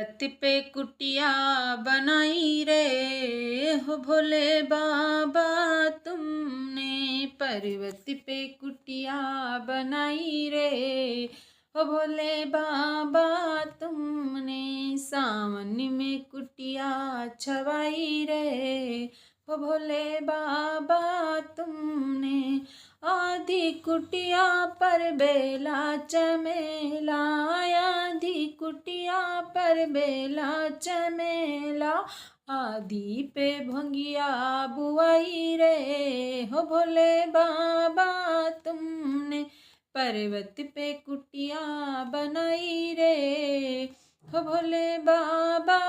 छत पे कुटिया बनाई रे हो भोले बाबा तुमने। पर्वत पे कुटिया बनाई रे हो भोले बाबा तुमने। सावन में कुटिया छवाई रे हो भोले बाबा तुमने। आधी कुटिया पर बेला चमेला, आधी कुटिया पर बेला चमेला। आधी पे भंगिया बुआई रे हो भोले बाबा तुमने। पर्वत पे कुटिया बनाई रे हो भोले बाबा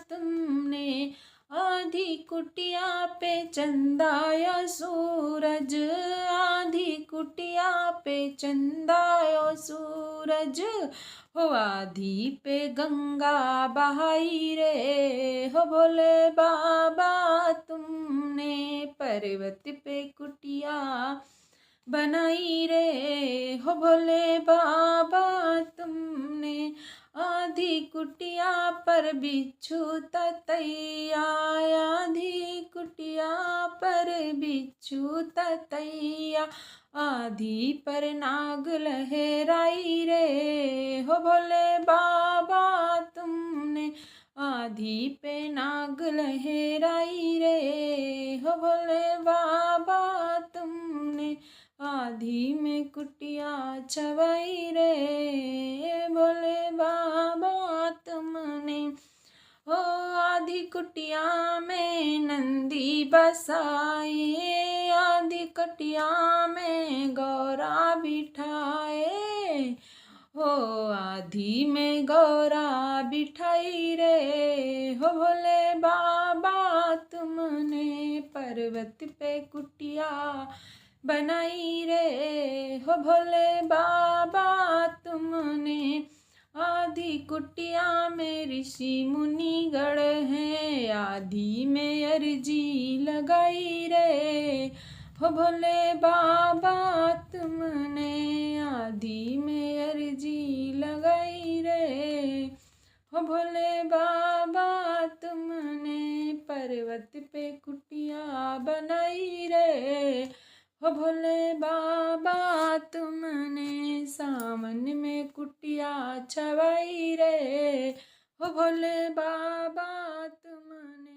तुमने। आधी कुटिया पे चंदाया सूरज, आधी कुटिया पे चंदाया सूरज। हो आधी पे गंगा बहाई रे हो भोले बाबा तुमने। पर्वत पे कुटिया बनाई रे हो भोले बाबा तुमने। आधी कुटिया पर बिच्छू ततैया, आधी कुटिया पर बिच्छू ततैया। आधी पर नाग लहराई रे हो भोले बाबा तुमने। आधी पे नाग लहराई रे हो भोले बाबा तुमने। आधी में कुटिया छवाई रे भोले बाबा तुमने। ओ आधी कुटिया में नंदी बसाए, आधी कुटिया में गौरा बिठाए। हो आधी में गौरा बिठाई रे हो भोले बाबा तुमने। पर्वत पे कुटिया बनाई रे हो भोले बाबा तुमने। आधी कुटिया में ऋषि मुनि गण हैं, आधी में अर्जी लगाई रे हो भोले बाबा तुमने। आधी में अर्जी लगाई रे हो भोले बाबा तुमने। पर्वत पे कुटिया बनाई रे हो भोले बाबा तुमने। सावन में कुटिया छवाई रे हो भोले बाबा तुमने।